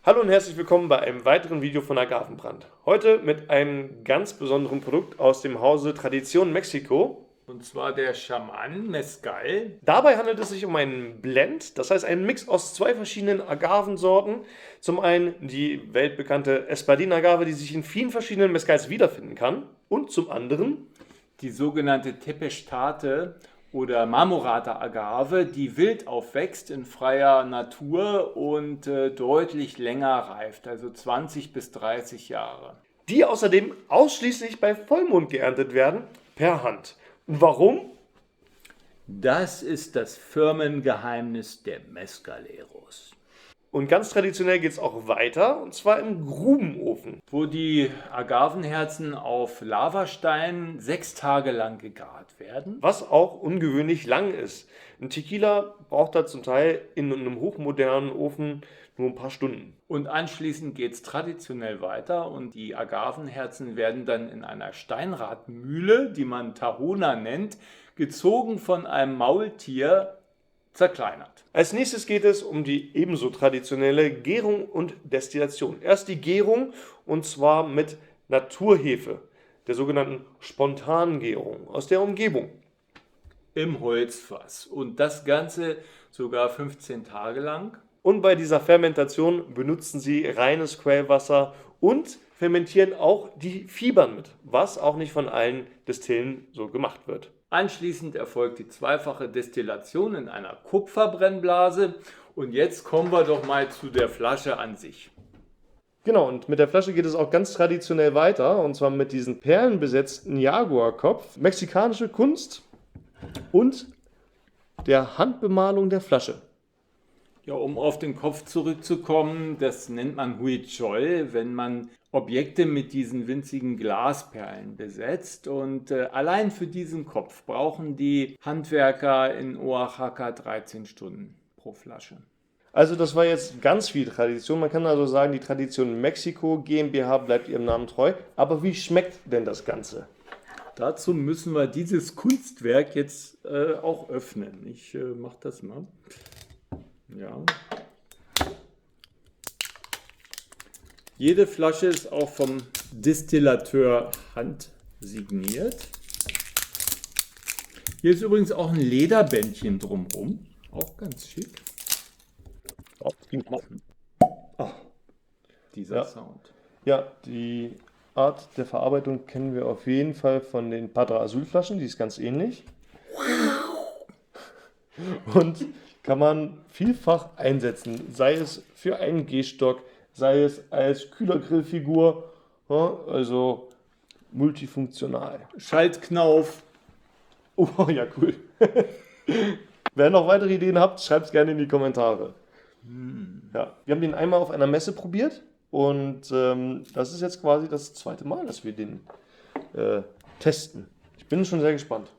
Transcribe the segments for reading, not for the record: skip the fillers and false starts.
Hallo und herzlich willkommen bei einem weiteren Video von Agavenbrand. Heute mit einem ganz besonderen Produkt aus dem Hause Tradition Mexiko. Und zwar der Schaman Mezcal. Dabei handelt es sich um einen Blend, das heißt einen Mix aus zwei verschiedenen Agavensorten. Zum einen die weltbekannte Espadín-Agave, die sich in vielen verschiedenen Mezcals wiederfinden kann. Und zum anderen Die sogenannte Tempestate oder Marmorata Agave, die wild aufwächst in freier Natur und deutlich länger reift, also 20 bis 30 Jahre. die außerdem ausschließlich bei Vollmond geerntet werden, per Hand. Und warum? Das ist das Firmengeheimnis der Mezcaleros. Und ganz traditionell geht es auch weiter, und zwar im Grubenofen. Wo die Agavenherzen auf Lavasteinen 6 Tage lang gegart werden. Was auch ungewöhnlich lang ist. Ein Tequila braucht da zum Teil in einem hochmodernen Ofen nur ein paar Stunden. Und anschließend geht es traditionell weiter und die Agavenherzen werden dann in einer Steinradmühle, die man Tahona nennt, gezogen von einem Maultier, zerkleinert. Als nächstes geht es um die ebenso traditionelle Gärung und Destillation. Erst die Gärung, und zwar mit Naturhefe, der sogenannten Spontangärung aus der Umgebung. Im Holzfass. Und das Ganze sogar 15 Tage lang. Und bei dieser Fermentation benutzen sie reines Quellwasser und fermentieren auch die Fibern mit, was auch nicht von allen Destillen so gemacht wird. Anschließend erfolgt die zweifache Destillation in einer Kupferbrennblase. Und jetzt kommen wir doch mal zu der Flasche an sich. Genau, und mit der Flasche geht es auch ganz traditionell weiter, und zwar mit diesem perlenbesetzten Jaguarkopf, mexikanische Kunst und der Handbemalung der Flasche. Ja, um auf den Kopf zurückzukommen, das nennt man Huichol, wenn man Objekte mit diesen winzigen Glasperlen besetzt. Und allein für diesen Kopf brauchen die Handwerker in Oaxaca 13 Stunden pro Flasche. Also das war jetzt ganz viel Tradition. Man kann also sagen, die Tradition Mexiko GmbH bleibt ihrem Namen treu. Aber wie schmeckt denn das Ganze? Dazu müssen wir dieses Kunstwerk jetzt auch öffnen. Ich mache das mal. Ja. Jede Flasche ist auch vom Distillateur handsigniert. Hier ist übrigens auch ein Lederbändchen drumherum. Auch ganz schick. Oh. Dieser Ja. Sound. Ja, die Art der Verarbeitung kennen wir auf jeden Fall von den Padre Azul Flaschen, die ist ganz ähnlich. Und kann man vielfach einsetzen, sei es für einen Gehstock, sei es als Kühlergrillfigur, ja, also multifunktional. Schaltknauf. Oh ja, cool. Wer noch weitere Ideen habt, schreibt es gerne in die Kommentare. Ja, wir haben den einmal auf einer Messe probiert und das ist jetzt quasi das zweite Mal, dass wir den testen. Ich bin schon sehr gespannt.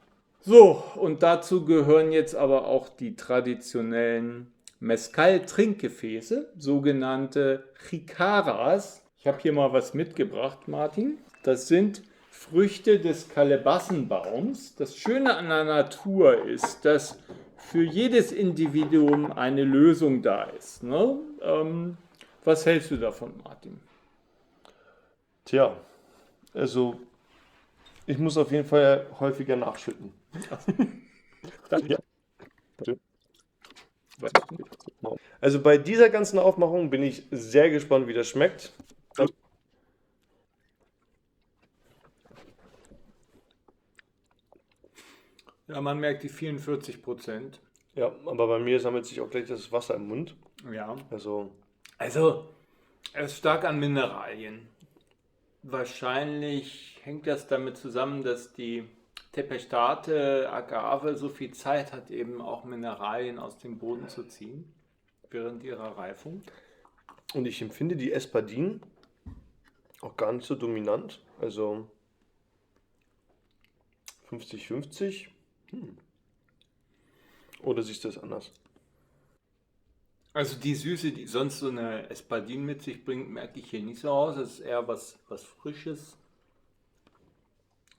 So, und dazu gehören jetzt aber auch die traditionellen Mezcal-Trinkgefäße, sogenannte Jicaras. Ich habe hier mal was mitgebracht, Martin. Das sind Früchte des Kalebassenbaums. Das Schöne an der Natur ist, dass für jedes Individuum eine Lösung da ist. Ne? Was hältst du davon, Martin? Tja, also ich muss auf jeden Fall häufiger nachschütten. Ja. Also bei dieser ganzen Aufmachung bin ich sehr gespannt, wie das schmeckt. Ja, man merkt die 44%. Ja, aber bei mir sammelt sich auch gleich das Wasser im Mund. Ja. Also, Also, er ist stark an Mineralien. Wahrscheinlich hängt das damit zusammen, dass die Tempestate Agave so viel Zeit hat, eben auch Mineralien aus dem Boden zu ziehen während ihrer Reifung. und ich empfinde die Espadin auch gar nicht so dominant. Also 50-50. Oder siehst du es anders? Also die Süße, die sonst so eine Espadin mit sich bringt, merke ich hier nicht so aus. Es ist eher was Frisches,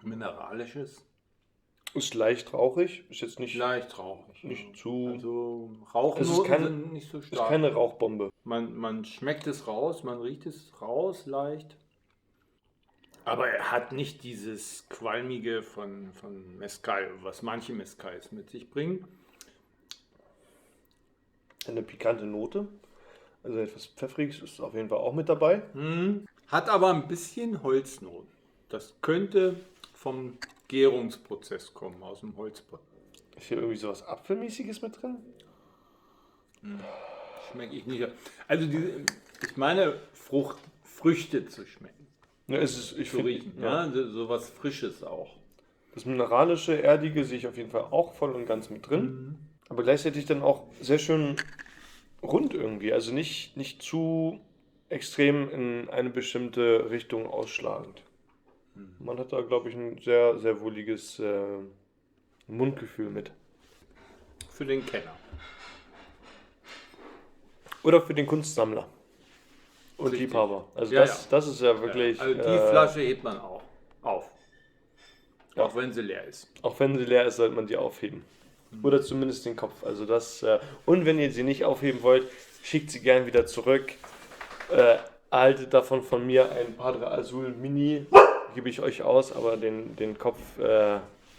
Mineralisches. Ist leicht rauchig, ist jetzt nicht, Leicht rauchig. nicht zu... Also Es ist Rauchnoten sind nicht so ist stark. keine Rauchbombe. Man schmeckt es raus, man riecht es raus leicht. Aber er hat nicht dieses Qualmige von Mezcal, was manche Mezcals mit sich bringen. Eine pikante Note. Also etwas Pfeffriges ist auf jeden Fall auch mit dabei. Hat aber ein bisschen Holznoten. Das könnte vom Gärungsprozess kommen, aus dem Holzboden. Ist hier irgendwie sowas Apfelmäßiges mit drin? Schmecke ich nicht. Also ich meine, Früchte zu schmecken. Ja, ich Zu finde, riechen. Ja, so was Frisches auch. das mineralische, erdige sehe ich auf jeden Fall auch voll und ganz mit drin. Aber gleichzeitig dann auch sehr schön rund irgendwie. Also nicht zu extrem in eine bestimmte Richtung ausschlagend. Man hat da, glaube ich, ein sehr, sehr wohliges Mundgefühl mit. Für den Kenner. Oder für den Kunstsammler. Und Richtig. Liebhaber. Also Ja, das ist ja wirklich... Also die Flasche hebt man auch auf. Ja. Auch wenn sie leer ist. Auch wenn sie leer ist, sollte man die aufheben. Oder zumindest den Kopf. Also das. Und wenn ihr sie nicht aufheben wollt, schickt sie gern wieder zurück. Erhaltet davon von mir ein Padre Azul Mini. Gebe ich euch aus, aber den Kopf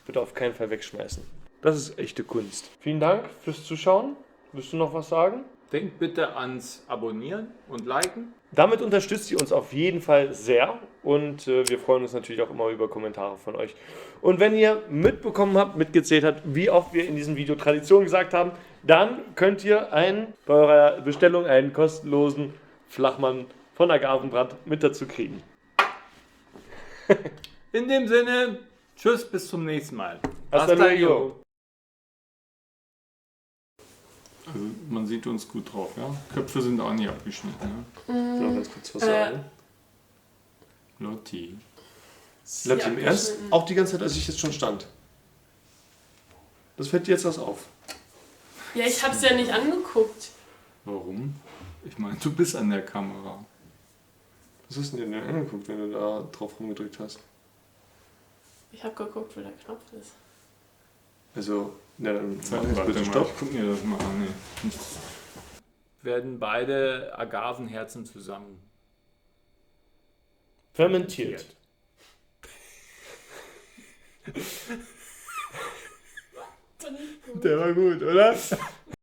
bitte auf keinen Fall wegschmeißen. Das ist echte Kunst. Vielen Dank fürs Zuschauen. Willst du noch was sagen? Denkt bitte ans Abonnieren und Liken. Damit unterstützt ihr uns auf jeden Fall sehr und wir freuen uns natürlich auch immer über Kommentare von euch. Und wenn ihr mitgezählt habt, wie oft wir in diesem Video Tradition gesagt haben, dann könnt ihr bei eurer Bestellung einen kostenlosen Flachmann von Agavenbrand mit dazu kriegen. In dem Sinne, tschüss, bis zum nächsten Mal. Hasta luego. Also man sieht uns gut drauf, ja? Köpfe sind auch nicht abgeschnitten. Ja? Noch ganz kurz was sagen. Lotti. Lotti, im Ernst? Auch die ganze Zeit, als ich jetzt schon stand. Das fällt dir jetzt was auf. Ja, ich hab's ja nicht angeguckt. Warum? Ich meine, du bist an der Kamera. Was hast du denn angeguckt, wenn du da drauf rumgedrückt hast? Ich hab geguckt, wo der Knopf ist. Also, ja, dann Warte mal, ich guck mir das mal an. Nee. Werden beide Agavenherzen zusammen fermentiert. Der war gut, oder?